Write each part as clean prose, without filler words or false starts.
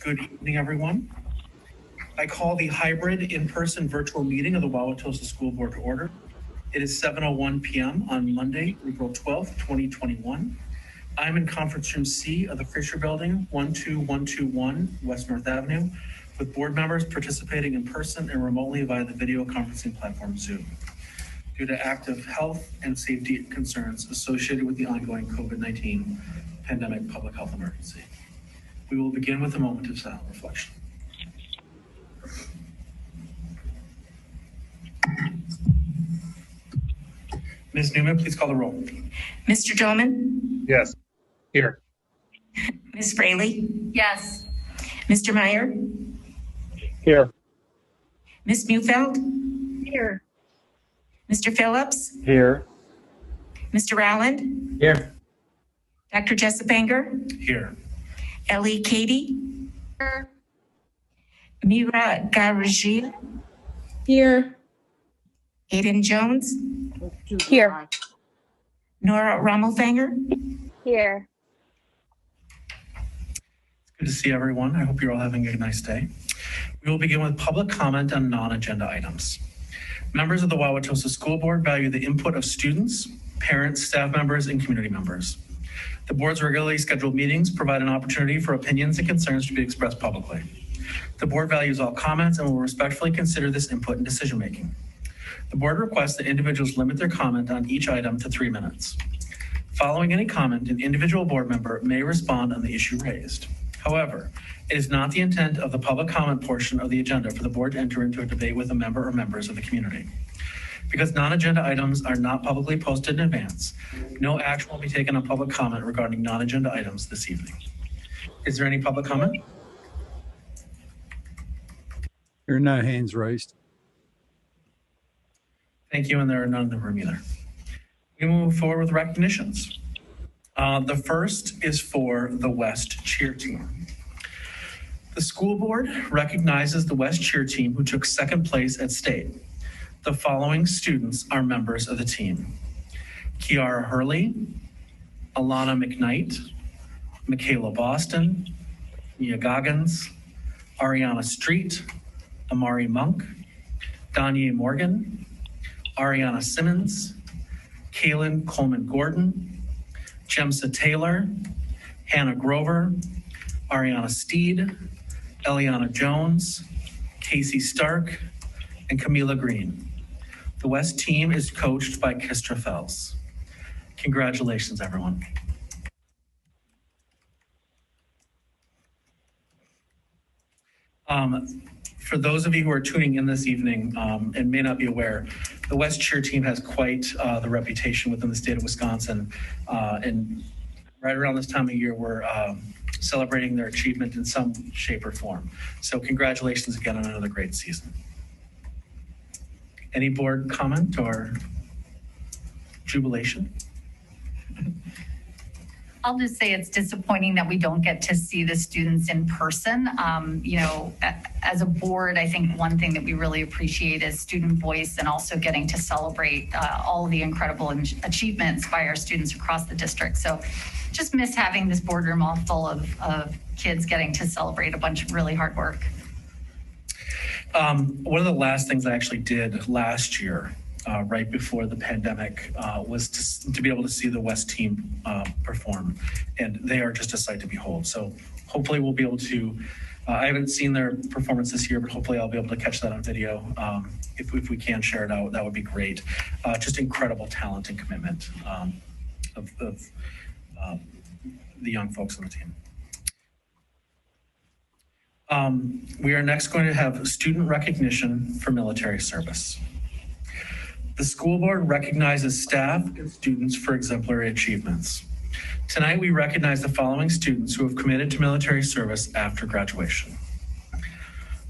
Good evening, everyone. I call the hybrid in-person virtual meeting of the Wauwatosa School Board to order. It is 7:01 p.m. on Monday, April 12th, 2021. I'm in conference room C of the Fisher Building, 12121 West North Avenue, with board members participating in person and remotely via the video conferencing platform Zoom, due to active health and safety concerns associated with the ongoing COVID-19 pandemic public health emergency. We will begin with a moment of silent reflection. Ms. Newman, please call the roll. Mr. Dolman? Yes. Here. Ms. Fraley? Yes. Mr. Meyer? Here. Ms. Neufeld? Here. Mr. Phillips? Here. Mr. Rowland? Here. Dr. Jessepanger? Here. Ellie Katie? Here. Mira Garajia? Here. Aiden Jones? Here. Nora Rommelfanger? Here. Good to see everyone. I hope you're all having a nice day. We will begin with public comment on non-agenda items. Members of the Wauwatosa School Board value the input of students, parents, staff members, and community members. The board's regularly scheduled meetings provide an opportunity for opinions and concerns to be expressed publicly. The board values all comments and will respectfully consider this input in decision-making. The board requests that individuals limit their comment on each item to 3 minutes. Following any comment, an individual board member may respond on the issue raised. However, it is not the intent of the public comment portion of the agenda for the board to enter into a debate with a member or members of the community. Because non-agenda items are not publicly posted in advance, no action will be taken on public comment regarding non-agenda items this evening. Is there any public comment? There are no hands raised. Thank you, and there are none in the room either. We move forward with recognitions. The first is for the West cheer team. The school board recognizes the West cheer team who took second place at state. The following students are members of the team: Kiara Hurley, Alana McKnight, Michaela Boston, Mia Goggins, Ariana Street, Amari Monk, Danye Morgan, Ariana Simmons, Kaylin Coleman Gordon, Jemsa Taylor, Hannah Grover, Ariana Steed, Eliana Jones, Casey Stark, and Camila Green. The West team is coached by Kistra Fells. Congratulations, everyone. For those of you who are tuning in this evening and may not be aware, the West cheer team has quite the reputation within the state of Wisconsin. And right around this time of year, we're celebrating their achievement in some shape or form. So congratulations again on another great season. Any board comment or jubilation? I'll just say it's disappointing that we don't get to see the students in person. As a board, I think one thing that we really appreciate is student voice and also getting to celebrate all of the incredible achievements by our students across the district. So just miss having this boardroom all full of kids getting to celebrate a bunch of really hard work. One of the last things I actually did last year, right before the pandemic, was to be able to see the West team perform, and they are just a sight to behold. So hopefully we'll be able to, I haven't seen their performance this year, but hopefully I'll be able to catch that on video. If we can share it out, that would be great. Just incredible talent and commitment of the young folks on the team. We are next going to have student recognition for military service. The school board recognizes staff and students for exemplary achievements. Tonight, we recognize the following students who have committed to military service after graduation.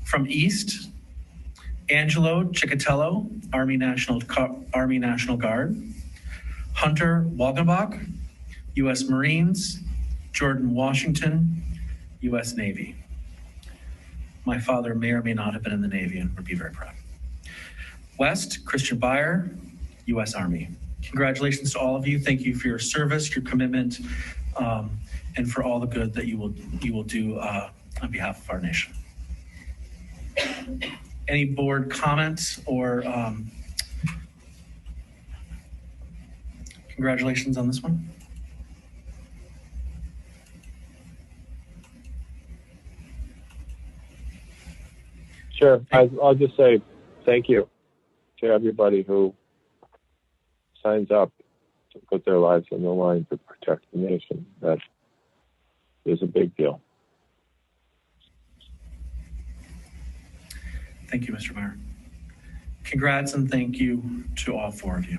From East, Angelo Ciccatello, Army National Guard, Hunter Walgenbach, U.S. Marines, Jordan Washington, U.S. Navy. My father may or may not have been in the Navy and would be very proud. West, Christian Beyer, U.S. Army. Congratulations to all of you. Thank you for your service, your commitment, and for all the good that you will do on behalf of our nation. Any board comments or congratulations on this one? Sure. I'll just say thank you to everybody who signs up to put their lives on the line to protect the nation. That is a big deal. Thank you, Mr. Meyer. Congrats and thank you to all four of you.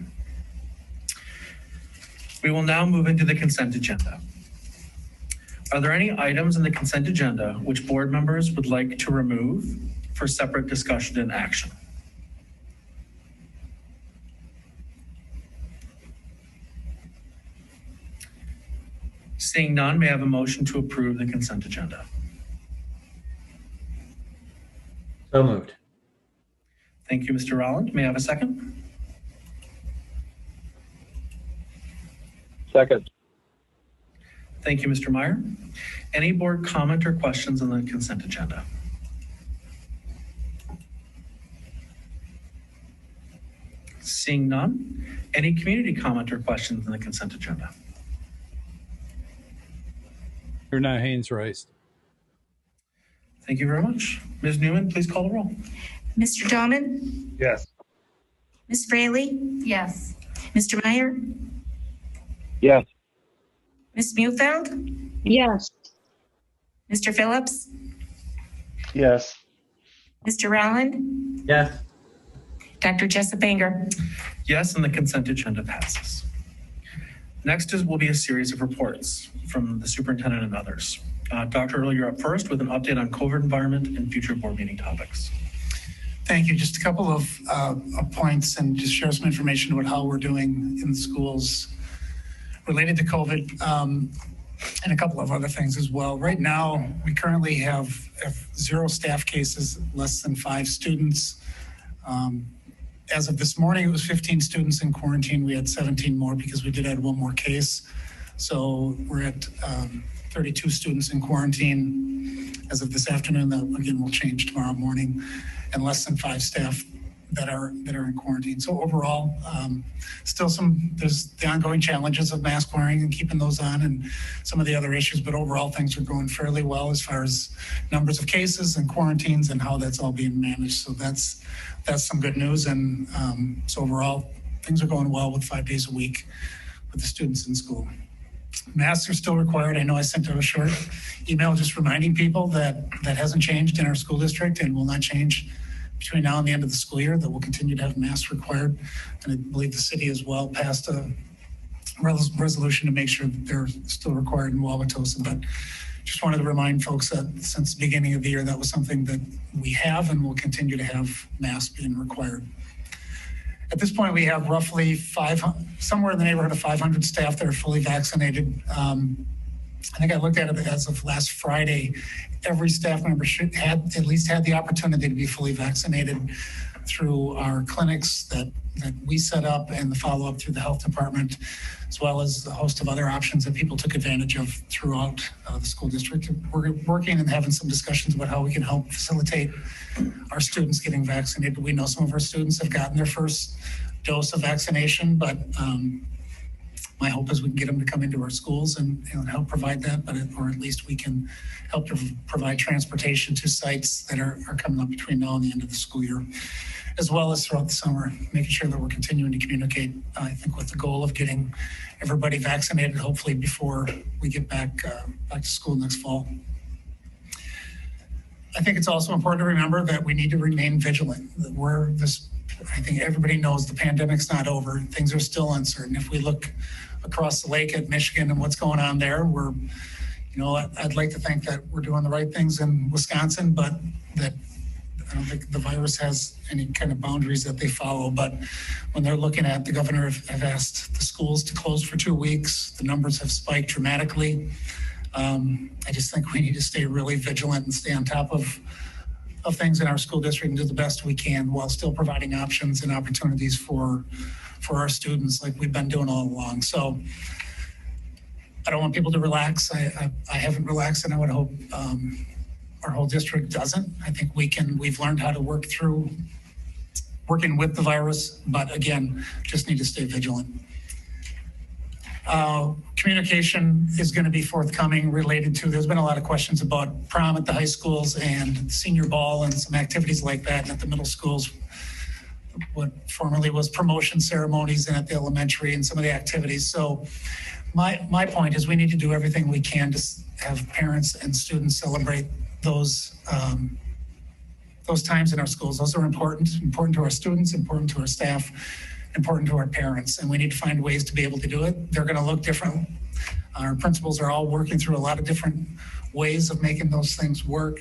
We will now move into the consent agenda. Are there any items in the consent agenda which board members would like to remove for separate discussion and action? Seeing none, may I have a motion to approve the consent agenda? So moved. Thank you, Mr. Rolland. May I have a second? Second. Thank you, Mr. Meyer. Any board comment or questions on the consent agenda? Seeing none, any community comment or questions on the consent agenda? Here now, hands raised. Thank you very much. Ms. Newman, please call the roll. Mr. Dahlman, Yes. Ms. Fraley, Yes. Mr. Meyer, Yes. Ms. Mufeld, Yes. Mr. Phillips, Yes. Mr. Rolland, Yes. Dr. Jessup Banger. Yes, and the consent agenda passes. Next will be a series of reports from the superintendent and others. Dr. Earle, you're up first with an update on COVID environment and future board meeting topics. Thank you. Just a couple of points and just share some information about how we're doing in the schools related to COVID and a couple of other things as well. Right now, we currently have 0 staff cases, less than 5 students. As of this morning, it was 15 students in quarantine. We had 17 more because we did add 1 more case. So we're at 32 students in quarantine as of this afternoon. That again will change tomorrow morning, and less than 5 staff that are in quarantine. So overall, still there's the ongoing challenges of mask wearing and keeping those on, and some of the other issues. But overall, things are going fairly well as far as numbers of cases and quarantines and how that's all being managed. So that's some good news. And so overall, things are going well with 5 days a week with the students in school. Masks are still required. I know I sent out a short email just reminding people that hasn't changed in our school district and will not change between now and the end of the school year, that we'll continue to have masks required. And I believe the city as well passed a resolution to make sure that they're still required in Wauwatosa. But just wanted to remind folks that since the beginning of the year, that was something that we have and will continue to have masks being required. At this point, we have roughly somewhere in the neighborhood of 500 staff that are fully vaccinated. I think I looked at it as of last Friday. Every staff member should at least had the opportunity to be fully vaccinated through our clinics that we set up and the follow-up through the health department, as well as a host of other options that people took advantage of throughout the school district. We're working and having some discussions about how we can help facilitate our students getting vaccinated. We know some of our students have gotten their first dose of vaccination, but my hope is we can get them to come into our schools and help provide that, or at least we can help to provide transportation to sites that are coming up between now and the end of the school year, as well as throughout the summer, making sure that we're continuing to communicate, I think, with the goal of getting everybody vaccinated, hopefully before we get back to school next fall. I think it's also important to remember that we need to remain vigilant. I think everybody knows the pandemic's not over. Things are still uncertain. If we look across the lake at Michigan and what's going on there, I'd like to think that we're doing the right things in Wisconsin, but that I don't think the virus has any kind of boundaries that they follow. But when they're looking at, the governor have asked the schools to close for 2 weeks. The numbers have spiked dramatically. I just think we need to stay really vigilant and stay on top of things in our school district and do the best we can while still providing options and opportunities for our students like we've been doing all along. So I don't want people to relax. I haven't relaxed, and I would hope our whole district doesn't. I think we've learned how to work through working with the virus, but again, just need to stay vigilant. Communication is going to be forthcoming related to, there's been a lot of questions about prom at the high schools and senior ball and some activities like that, and at the middle schools, what formerly was promotion ceremonies, and at the elementary and some of the activities. So my point is we need to do everything we can to have parents and students celebrate those times in our schools. Those are important to our students, important to our staff, important to our parents, and we need to find ways to be able to do it. They're going to look different. Our principals are all working through a lot of different ways of making those things work.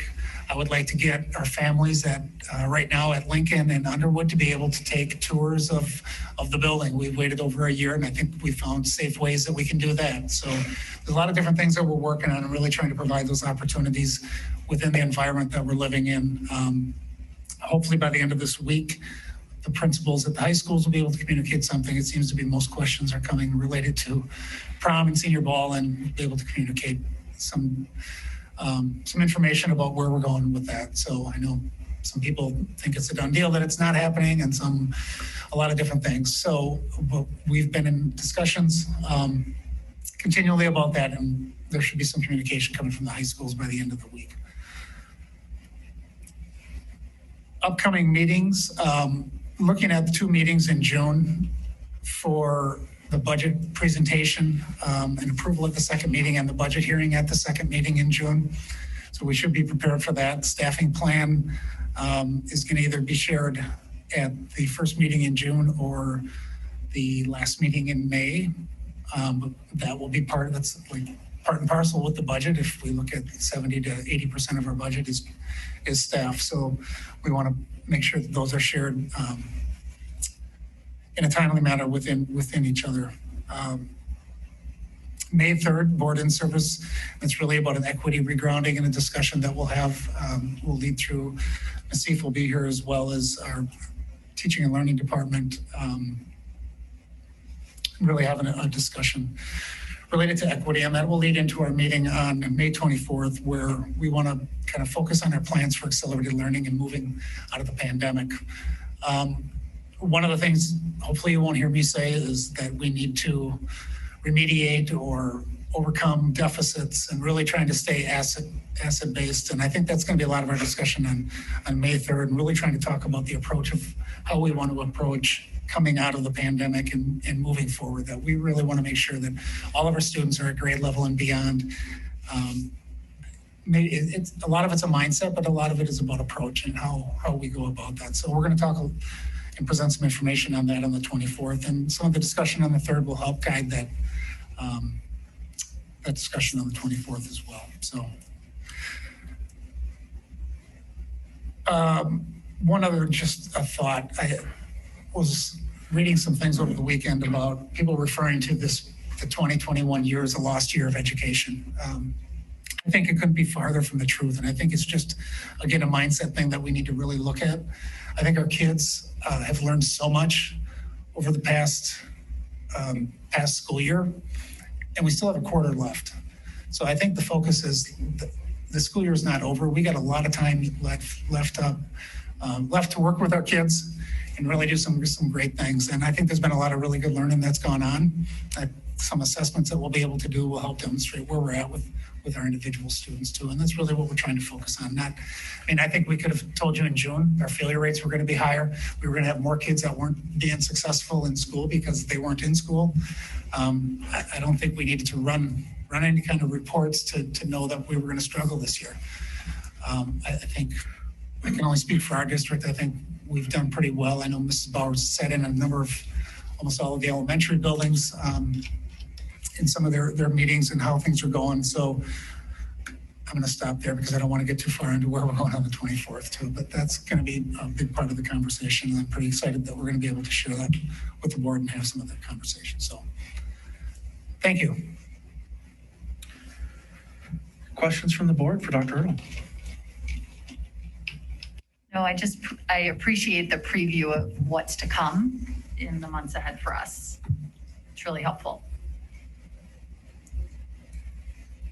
I would like to get our families at right now at Lincoln and Underwood to be able to take tours of the building. We've waited over a year, and I think we found safe ways that we can do that. So there's a lot of different things that we're working on and really trying to provide those opportunities within the environment that we're living in. Hopefully by the end of this week, the principals at the high schools will be able to communicate something. It seems to be most questions are coming related to prom and senior ball, and be able to communicate some information about where we're going with that. So I know some people think it's a done deal that it's not happening, and a lot of different things. So we've been in discussions continually about that, and there should be some communication coming from the high schools by the end of the week. Upcoming meetings, looking at the 2 meetings in June for the budget presentation and approval at the second meeting, and the budget hearing at the second meeting in June. So we should be prepared for that. Staffing plan is going to either be shared at the first meeting in June or the last meeting in May. But that will be part and parcel with the budget. If we look at 70 to 80% of our budget is staff. So we want to make sure that those are shared in a timely manner within each other. May 3rd, board in service. It's really about an equity regrounding and a discussion that we'll have. We'll lead through. Nassif will be here, as well as our teaching and learning department. Really having a discussion related to equity, and that will lead into our meeting on May 24th, where we want to kind of focus on our plans for accelerated learning and moving out of the pandemic. One of the things, hopefully you won't hear me say, is that we need to remediate or overcome deficits and really trying to stay asset-based. And I think that's going to be a lot of our discussion on May 3rd, and really trying to talk about the approach of how we want to approach coming out of the pandemic and moving forward, that we really want to make sure that all of our students are at grade level and beyond. It's a lot of it's a mindset, but a lot of it is about approach and how we go about that. So we're going to talk and present some information on that on the 24th, and some of the discussion on the 3rd will help guide that discussion on the 24th as well. So one other just a thought. I was reading some things over the weekend about people referring to the 2021 year as a lost year of education. I think it couldn't be farther from the truth. And I think it's just, again, a mindset thing that we need to really look at. I think our kids have learned so much over the past school year, and we still have a quarter left. So I think the focus is the school year is not over. We got a lot of time left to work with our kids and really do some great things. And I think there's been a lot of really good learning that's gone on. Some assessments that we'll be able to do will help demonstrate where we're at with our individual students too. And that's really what we're trying to focus on. I think we could have told you in June, our failure rates were going to be higher. We were going to have more kids that weren't being successful in school because they weren't in school. I don't think we needed to run any kind of reports to know that we were going to struggle this year. I think I can only speak for our district. I think we've done pretty well. I know Mrs. Bowers sat in a number of, almost all of the elementary buildings in some of their meetings and how things are going. So I'm going to stop there because I don't want to get too far into where we're going on the 24th too, but that's going to be a big part of the conversation. And I'm pretty excited that we're going to be able to share that with the board and have some of that conversation. So thank you. Questions from the board for Dr. Ertl? No, I appreciate the preview of what's to come in the months ahead for us. It's really helpful.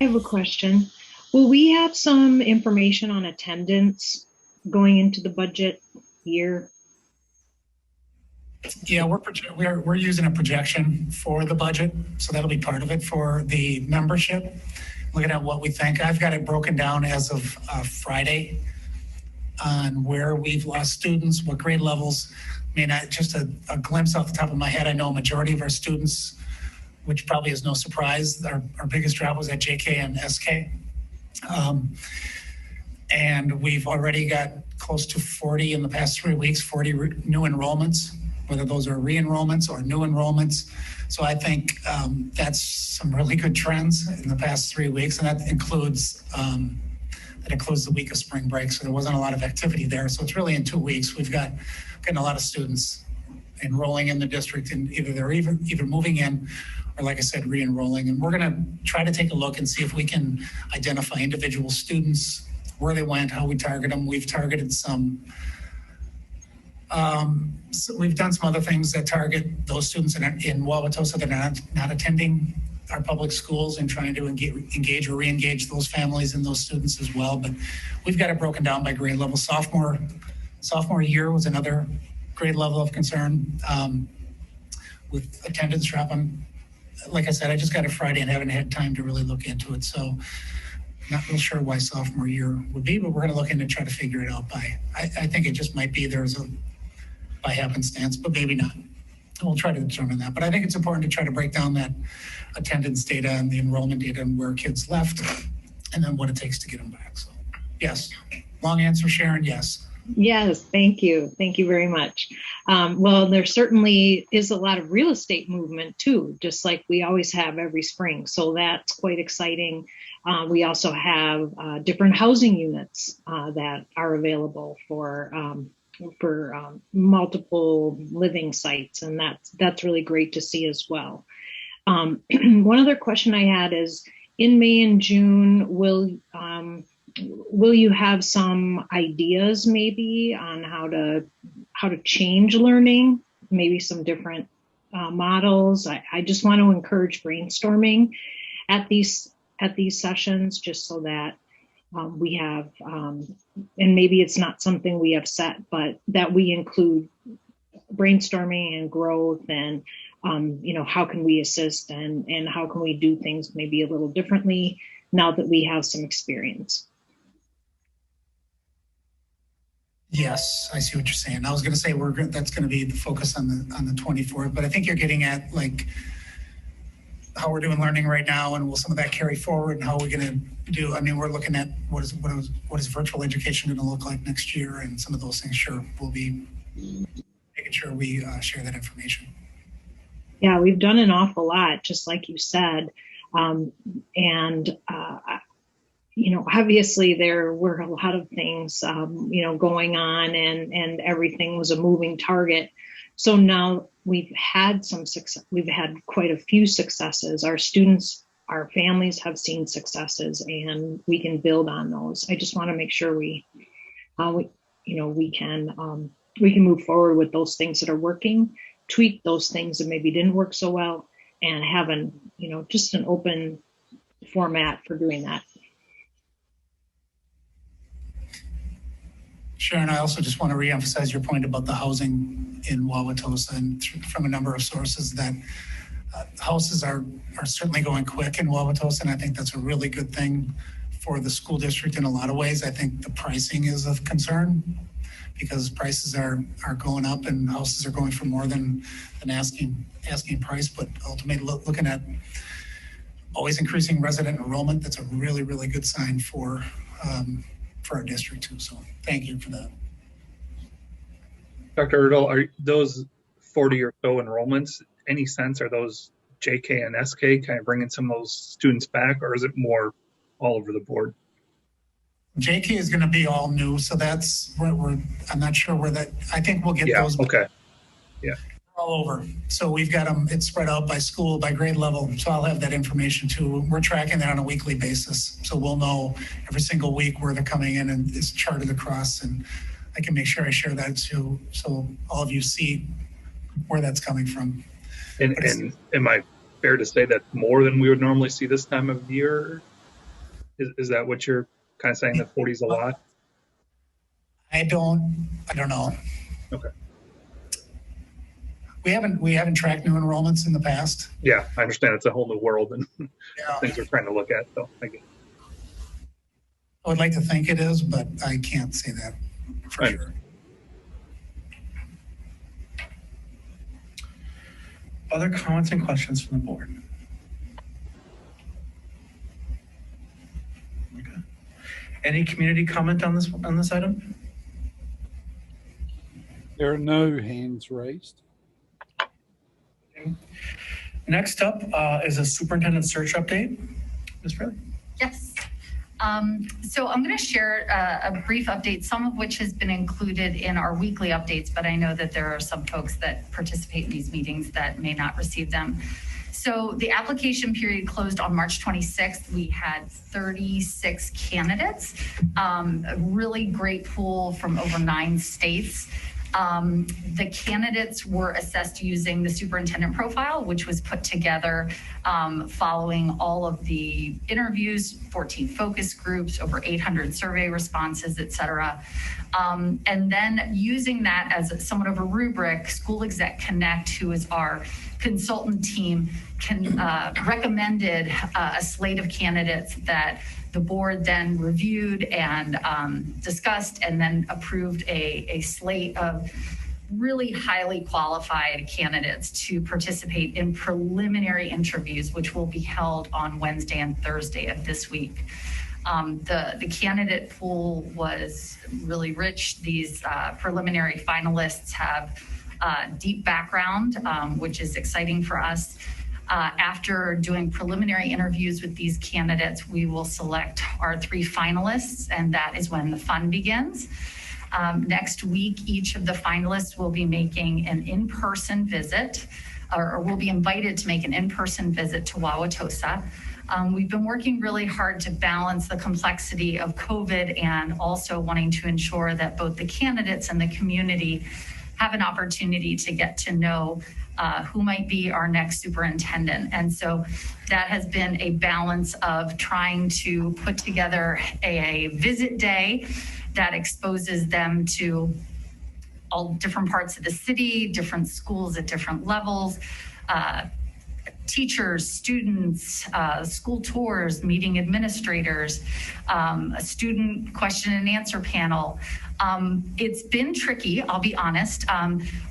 I have a question. Will we have some information on attendance going into the budget year? Yeah, we're using a projection for the budget, so that'll be part of it for the membership. Looking at what we think, I've got it broken down as of Friday on where we've lost students, what grade levels. I mean, just a glimpse off the top of my head, I know a majority of our students, which probably is no surprise, our biggest drop was at JK and SK. And we've already got close to 40 in the past 3 weeks, 40 new enrollments, whether those are re-enrollments or new enrollments. So I think that's some really good trends in the past 3 weeks, and that includes the week of spring break. So there wasn't a lot of activity there. So it's really in 2 weeks. We've getting a lot of students enrolling in the district, and either moving in or, like I said, re-enrolling. And we're going to try to take a look and see if we can identify individual students, where they went, how we target them. We've targeted some. So we've done some other things that target those students in Wauwatosa that are not attending our public schools and trying to engage or re-engage those families and those students as well. But we've got it broken down by grade level. Sophomore year was another grade level of concern with attendance dropping. Like I said, I just got it Friday and haven't had time to really look into it. So not real sure why sophomore year would be, but we're going to look into try to figure it out I think it just might be by happenstance, but maybe not. And we'll try to determine that. But I think it's important to try to break down that attendance data and the enrollment data and where kids left and then what it takes to get them back. So yes, long answer, Sharon, yes. Yes, thank you. Thank you very much. Well, there certainly is a lot of real estate movement too, just like we always have every spring. So that's quite exciting. We also have different housing units that are available for multiple living sites, and that's really great to see as well. One other question I had is, in May and June, will you have some ideas maybe on how to change learning, maybe some different models? I just want to encourage brainstorming at these sessions, just so that we have, and maybe it's not something we have set, but that we include brainstorming and growth and, how can we assist and how can we do things maybe a little differently now that we have some experience. Yes, I see what you're saying. I was going to say that's going to be the focus on the 24th, but I think you're getting at like how we're doing learning right now, and will some of that carry forward, and how we're going to do. I mean, we're looking at what is virtual education going to look like next year, and some of those things. Sure, we'll be making sure we share that information. Yeah, we've done an awful lot, just like you said, obviously there were a lot of things, going on, and everything was a moving target. So now we've had some success. We've had quite a few successes. Our students, our families have seen successes, and we can build on those. I just want to make sure we can move forward with those things that are working, tweak those things that maybe didn't work so well, and have just an open format for doing that. Sharon, I also just want to reemphasize your point about the housing in Wauwatosa, and from a number of sources that houses are certainly going quick in Wauwatosa, and I think that's a really good thing for the school district in a lot of ways. I think the pricing is of concern because prices are going up and houses are going for more than asking price, but ultimately looking at always increasing resident enrollment, that's a really, really good sign for our district too. So thank you for that. Dr. Erdahl, are those 40 or so enrollments, any sense, are those JK and SK kind of bringing some of those students back, or is it more all over the board? JK is going to be all new, so that's where I'm not sure where that, I think we'll get those. Okay. Yeah. All over. So we've got them, it's spread out by school, by grade level. So I'll have that information too. We're tracking that on a weekly basis. So we'll know every single week where they're coming in, and it's charted across, and I can make sure I share that too, so all of you see where that's coming from. And am I fair to say that's more than we would normally see this time of year? Is that what you're kind of saying, that 40 is a lot? I don't know. Okay. We haven't tracked new enrollments in the past. Yeah, I understand it's a whole new world and Yeah. things we're trying to look at. So I get it. I would like to think it is, but I can't say that for Right. sure. Other comments and questions from the board? Okay. Any community comment on this item? There are no hands raised. Next up is a superintendent search update. Ms. Fraley. Yes. So I'm going to share a brief update, some of which has been included in our weekly updates, but I know that there are some folks that participate in these meetings that may not receive them. So the application period closed on March 26th. We had 36 candidates, a really great pool from over 9 states. The candidates were assessed using the superintendent profile, which was put together following all of the interviews, 14 focus groups, over 800 survey responses, et cetera. And then using that as somewhat of a rubric, School Exec Connect, who is our consultant team, recommended a slate of candidates that the board then reviewed and discussed and then approved a slate of really highly qualified candidates to participate in preliminary interviews, which will be held on Wednesday and Thursday of this week. The candidate pool was really rich. These preliminary finalists have deep background, which is exciting for us. After doing preliminary interviews with these candidates, we will select our 3 finalists, and that is when the fun begins. Next week, each of the finalists will be making an in-person visit, or will be invited to make an in-person visit to Wauwatosa. We've been working really hard to balance the complexity of COVID and also wanting to ensure that both the candidates and the community have an opportunity to get to know who might be our next superintendent. And so that has been a balance of trying to put together a visit day that exposes them to all different parts of the city, different schools at different levels, teachers, students, school tours, meeting administrators, a student question and answer panel. It's been tricky, I'll be honest.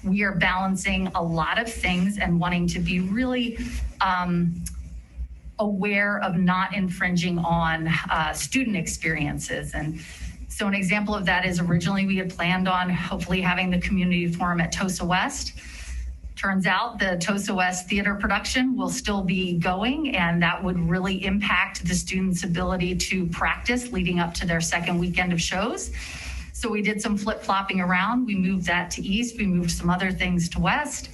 We are balancing a lot of things and wanting to be really aware of not infringing on student experiences. And so an example of that is originally we had planned on hopefully having the community forum at Tosa West. Turns out the Tosa West theater production will still be going, and that would really impact the students' ability to practice leading up to their second weekend of shows. So we did some flip-flopping around. We moved that to east. We moved some other things to west.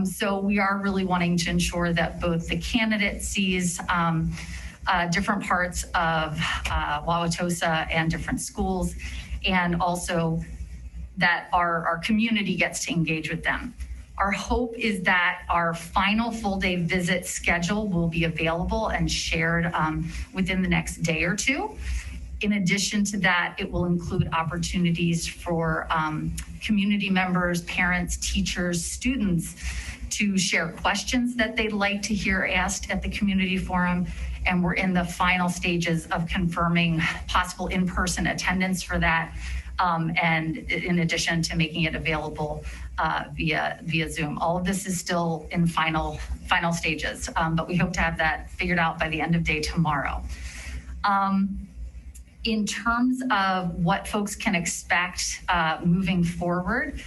So we are really wanting to ensure that both the candidate sees different parts of Wauwatosa and different schools, and also that our community gets to engage with them. Our hope is that our final full day visit schedule will be available and shared within the next day or 2. In addition to that, it will include opportunities for community members, parents, teachers, students to share questions that they'd like to hear asked at the community forum. And we're in the final stages of confirming possible in-person attendance for that. And in addition to making it available via Zoom. All of this is still in final stages, but we hope to have that figured out by the end of day tomorrow. In terms of what folks can expect moving forward,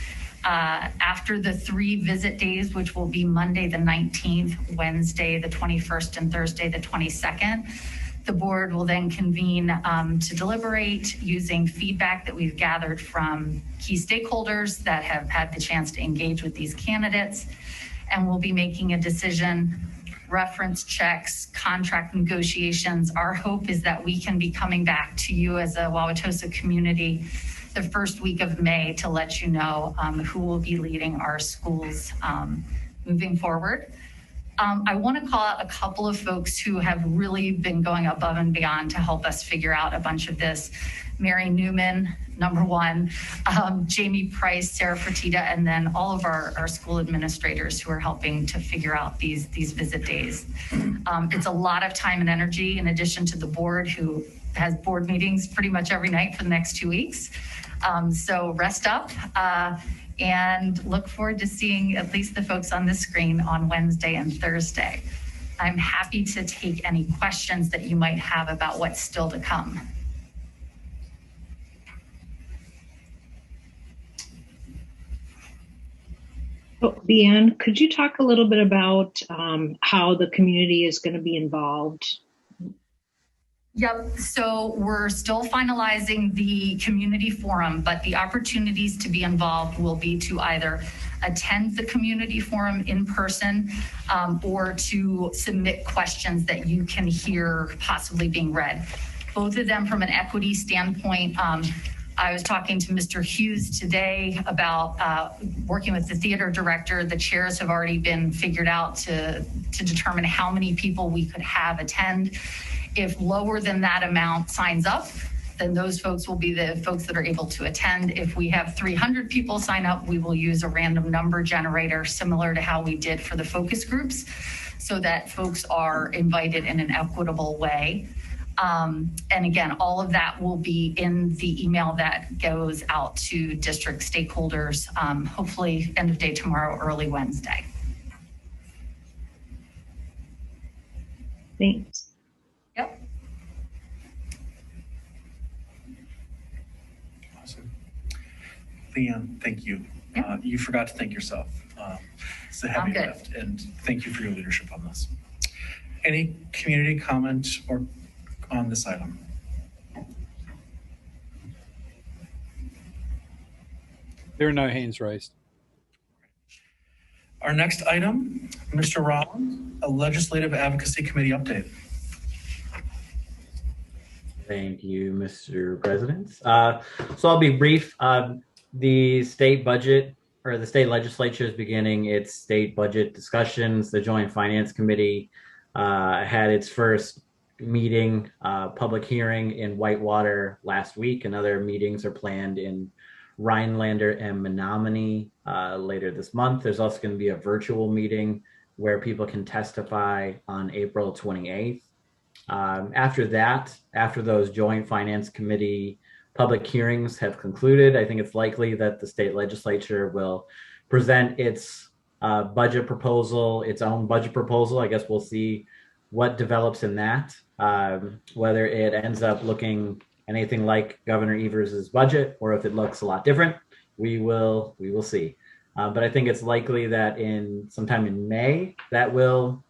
after the 3 visit days, which will be Monday the 19th, Wednesday the 21st, and Thursday the 22nd, the board will then convene to deliberate using feedback that we've gathered from key stakeholders that have had the chance to engage with these candidates. And we'll be making a decision, reference checks, contract negotiations. Our hope is that we can be coming back to you as a Wauwatosa community the first week of May to let you know who will be leading our schools moving forward. I want to call out a couple of folks who have really been going above and beyond to help us figure out a bunch of this. Mary Newman, number one, Jamie Price, Sarah Fertitta, and then all of our school administrators who are helping to figure out these visit days. It's a lot of time and energy in addition to the board who has board meetings pretty much every night for the next 2 weeks. So rest up and look forward to seeing at least the folks on this screen on Wednesday and Thursday. I'm happy to take any questions that you might have about what's still to come. Oh, Leanne, could you talk a little bit about how the community is going to be involved? Yep, so we're still finalizing the community forum, but the opportunities to be involved will be to either attend the community forum in person or to submit questions that you can hear possibly being read. Both of them from an equity standpoint. I was talking to Mr. Hughes today about working with the theater director. The chairs have already been figured out to determine how many people we could have attend. If lower than that amount signs up, then those folks will be the folks that are able to attend. If we have 300 people sign up, we will use a random number generator similar to how we did for the focus groups so that folks are invited in an equitable way. And again, all of that will be in the email that goes out to district stakeholders, hopefully end of day tomorrow, early Wednesday. Thanks. Yep. Awesome. Leanne, thank you. Yep. You forgot to thank yourself. It's a heavy good. lift, and thank you for your leadership on this. Any community comment or on this item? There are no hands raised. Our next item, Mr. Rollins, a Legislative Advocacy Committee update. Thank you, Mr. President. So I'll be brief. The state budget or the state legislature is beginning its state budget discussions. The Joint Finance Committee had its first meeting, public hearing in Whitewater last week, and other meetings are planned in Rhinelander and Menominee later this month. There's also going to be a virtual meeting where people can testify on April 28th. After that, after those Joint Finance Committee public hearings have concluded, I think it's likely that the state legislature will present its budget proposal, its own budget proposal. I guess we'll see what develops in that, whether it ends up looking anything like Governor Evers's budget or if it looks a lot different. We will see. But I think it's likely that sometime in May that will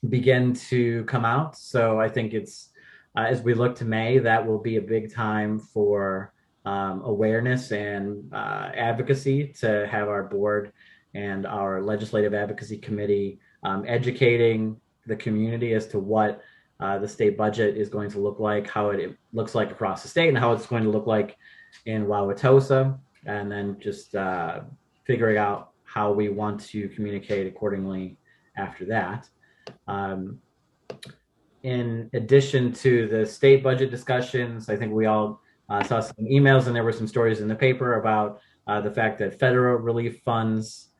begin to come out. So I think it's as we look to May, that will be a big time for awareness and advocacy to have our board and our Legislative Advocacy Committee educating the community as to what the state budget is going to look like, how it looks like across the state, and how it's going to look like in Wauwatosa, and then just figuring out how we want to communicate accordingly after that. In addition to the state budget discussions, I think we all saw some emails and there were some stories in the paper about the fact that federal relief funds,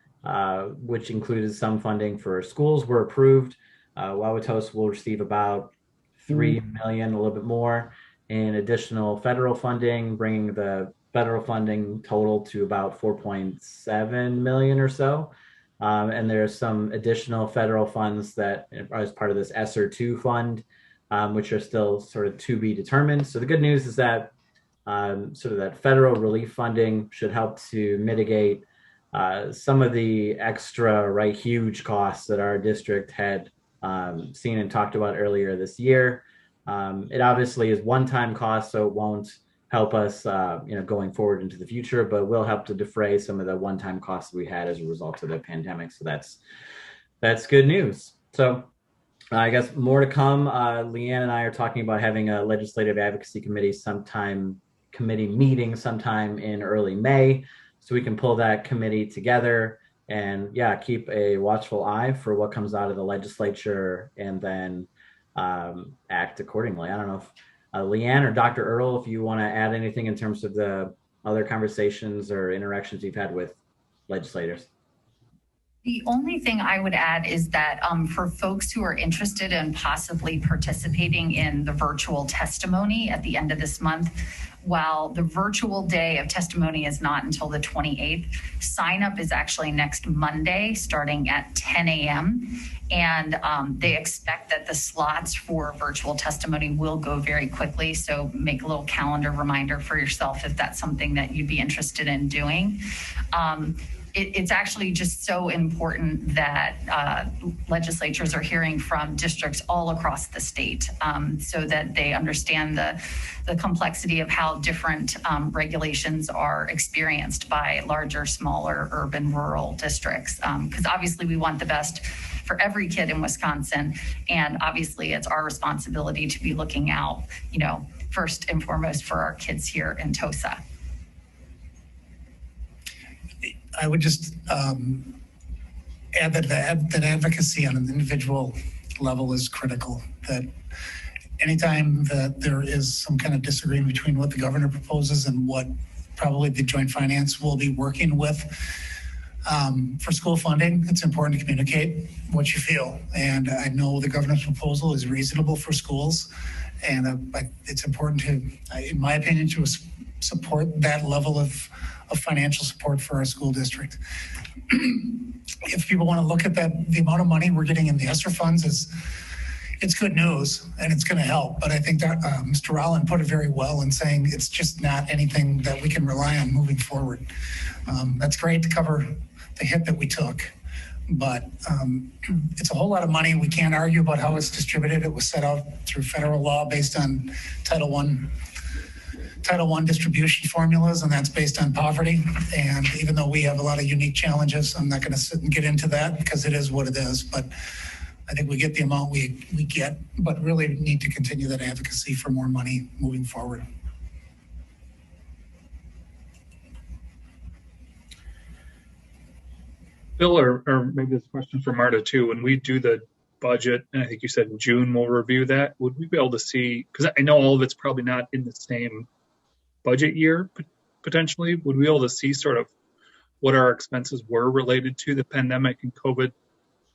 which included some funding for schools, were approved. Wauwatosa will receive about $3 million, a little bit more, in additional federal funding, bringing the federal funding total to about $4.7 million or so. And there's some additional federal funds that are as part of this ESSER 2 fund, which are still sort of to be determined. So the good news is that sort of that federal relief funding should help to mitigate some of the extra, huge costs that our district had seen and talked about earlier this year. It obviously is one-time cost, so it won't help us, going forward into the future, but will help to defray some of the one-time costs we had as a result of the pandemic. So that's good news. So I guess more to come. Leanne and I are talking about having a Legislative Advocacy Committee meeting sometime in early May, so we can pull that committee together and yeah, keep a watchful eye for what comes out of the legislature, and then act accordingly. I don't know if Leanne or Dr. Earl, if you want to add anything in terms of the other conversations or interactions you've had with legislators. The only thing I would add is that for folks who are interested in possibly participating in the virtual testimony at the end of this month, while the virtual day of testimony is not until the 28th, sign up is actually next Monday starting at 10 a.m. And they expect that the slots for virtual testimony will go very quickly. So make a little calendar reminder for yourself if that's something that you'd be interested in doing. It's actually just so important that legislatures are hearing from districts all across the state so that they understand the complexity of how different regulations are experienced by larger, smaller, urban, rural districts. Because obviously we want the best for every kid in Wisconsin. And obviously it's our responsibility to be looking out, first and foremost for our kids here in TOSA. I would just add that that advocacy on an individual level is critical. That anytime that there is some kind of disagreement between what the governor proposes and what probably the joint finance will be working with for school funding, it's important to communicate what you feel. And I know the governor's proposal is reasonable for schools, and it's important to, in my opinion, to support that level of financial support for our school district. If people want to look at the amount of money we're getting in the ESSER funds, it's good news and it's going to help. But I think that Mr. Rowland put it very well in saying it's just not anything that we can rely on moving forward. That's great to cover the hit that we took, but it's a whole lot of money. We can't argue about how it's distributed. It was set out through federal law based on Title I distribution formulas, and that's based on poverty. And even though we have a lot of unique challenges, I'm not going to sit and get into that because it is what it is. But I think we get the amount we get, but really need to continue that advocacy for more money moving forward. Bill, or maybe this question for Marta too, when we do the budget, and I think you said in June we'll review that, would we be able to see, because I know all of it's probably not in the same budget year potentially, would we be able to see sort of what our expenses were related to the pandemic and COVID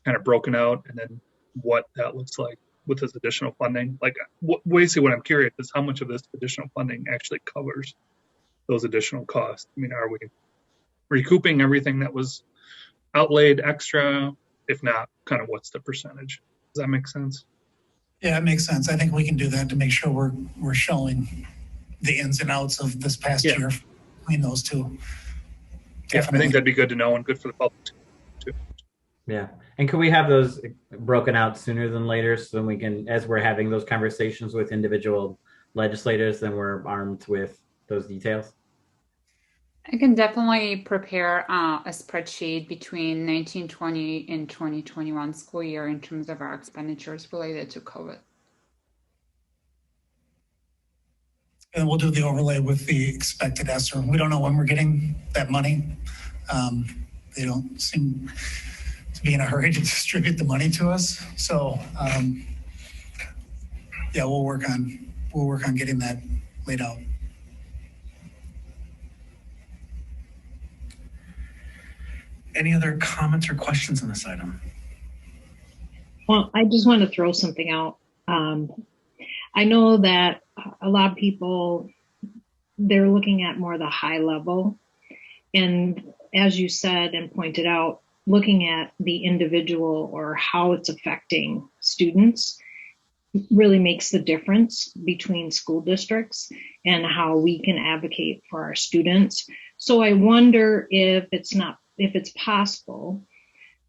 kind of broken out, and then what that looks like with this additional funding? Like, basically what I'm curious is how much of this additional funding actually covers those additional costs. I mean, are we recouping everything that was outlaid extra? If not, kind of what's the percentage? Does that make sense? Yeah, it makes sense. I think we can do that to make sure we're showing the ins and outs of this past year between those two. Yeah, I think that'd be good to know and good for the public too. Yeah. And could we have those broken out sooner than later so then we can, as we're having those conversations with individual legislators, then we're armed with those details? I can definitely prepare a spreadsheet between 1920 and 2021 school year in terms of our expenditures related to COVID. And we'll do the overlay with the expected ESSER. We don't know when we're getting that money. They don't seem to be in a hurry to distribute the money to us. So yeah, we'll work on getting that laid out. Any other comments or questions on this item? Well, I just want to throw something out. I know that a lot of people, they're looking at more the high level. And as you said and pointed out, looking at the individual or how it's affecting students really makes the difference between school districts and how we can advocate for our students. So I wonder if it's possible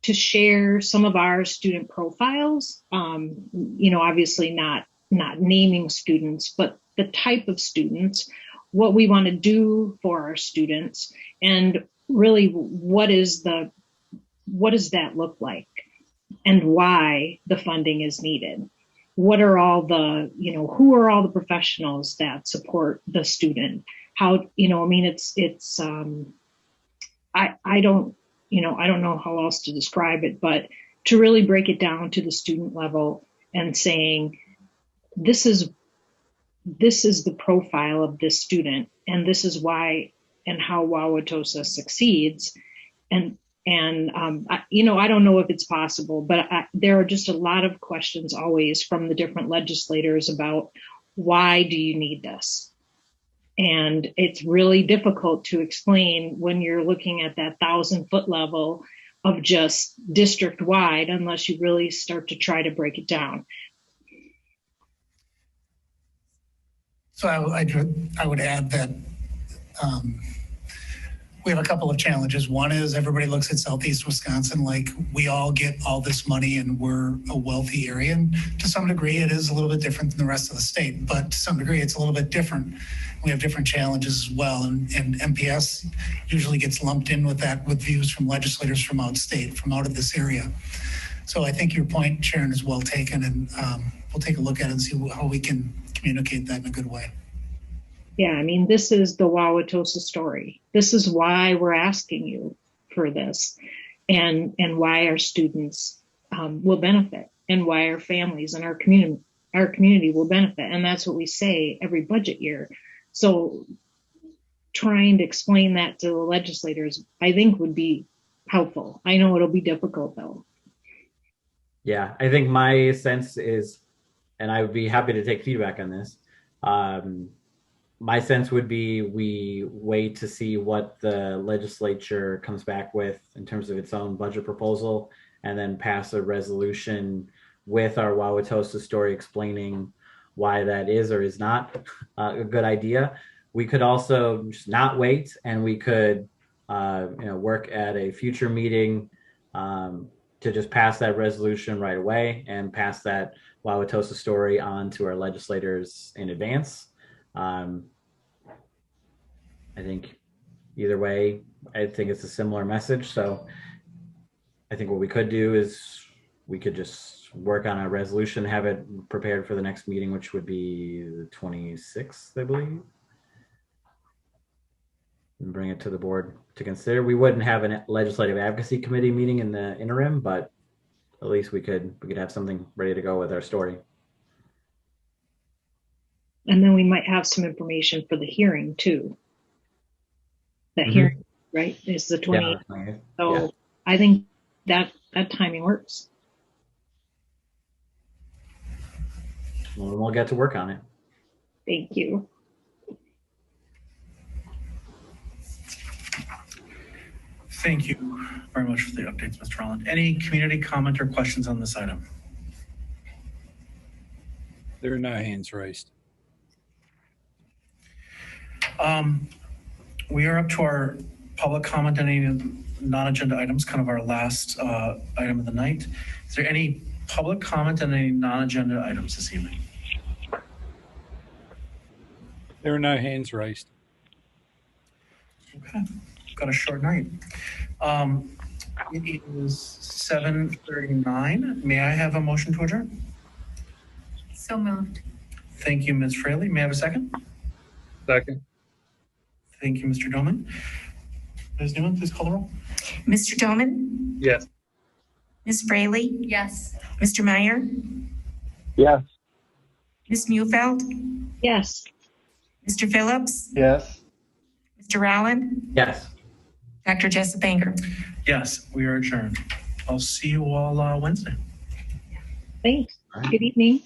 to share some of our student profiles, obviously not naming students, but the type of students, what we want to do for our students, and really what does that look like and why the funding is needed. What are all the, who are all the professionals that support the student? How, I don't know how else to describe it, but to really break it down to the student level and saying, this is the profile of this student, and this is why and how Wauwatosa succeeds. And I don't know if it's possible, but there are just a lot of questions always from the different legislators about why do you need this? And it's really difficult to explain when you're looking at that 1,000-foot level of just district wide, unless you really start to try to break it down. So I would add that we have a couple of challenges. One is everybody looks at Southeast Wisconsin like we all get all this money and we're a wealthy area. And to some degree, it is a little bit different than the rest of the state, but to some degree, it's a little bit different. We have different challenges as well. And MPS usually gets lumped in with that, with views from legislators from outstate, from out of this area. So I think your point, Sharon, is well taken, and we'll take a look at it and see how we can communicate that in a good way. Yeah, I mean, this is the Wauwatosa story. This is why we're asking you for this, and why our students will benefit, and why our families and our community will benefit. And that's what we say every budget year. So trying to explain that to the legislators, I think, would be helpful. I know it'll be difficult, though. Yeah, I think my sense is, and I would be happy to take feedback on this. My sense would be we wait to see what the legislature comes back with in terms of its own budget proposal, and then pass a resolution with our Wauwatosa story explaining why that is or is not a good idea. We could also just not wait, and we could work at a future meeting to just pass that resolution right away and pass that Wauwatosa story on to our legislators in advance. I think either way, I think it's a similar message. So I think what we could do is we could just work on a resolution, have it prepared for the next meeting, which would be the 26th, I believe, and bring it to the board to consider. We wouldn't have a legislative advocacy committee meeting in the interim, but at least we could have something ready to go with our story. And then we might have some information for the hearing too. That hearing, right, is the 28th. Yeah. So Yeah. I think that timing works. Well, we'll get to work on it. Thank you. Thank you very much for the updates, Mr. Holland. Any community comment or questions on this item? There are no hands raised. We are up to our public comment on any non-agenda items, kind of our last item of the night. Is there any public comment on any non-agenda items this evening? There are no hands raised. Okay, got a short night. It is 7:39. May I have a motion to adjourn? So moved. Thank you, Ms. Fraley. May I have a second? Second. Thank you, Mr. Doman. Ms. Newman, please call the roll. Mr. Doman, Yes. Ms. Fraley, Yes. Mr. Meyer, Yes. Ms. Mufeld, Yes. Mr. Phillips, Yes. Mr. Rowland, Yes. Dr. Jessup Banger. Yes, we are adjourned. I'll see you all Wednesday. Thanks. All right. Good evening.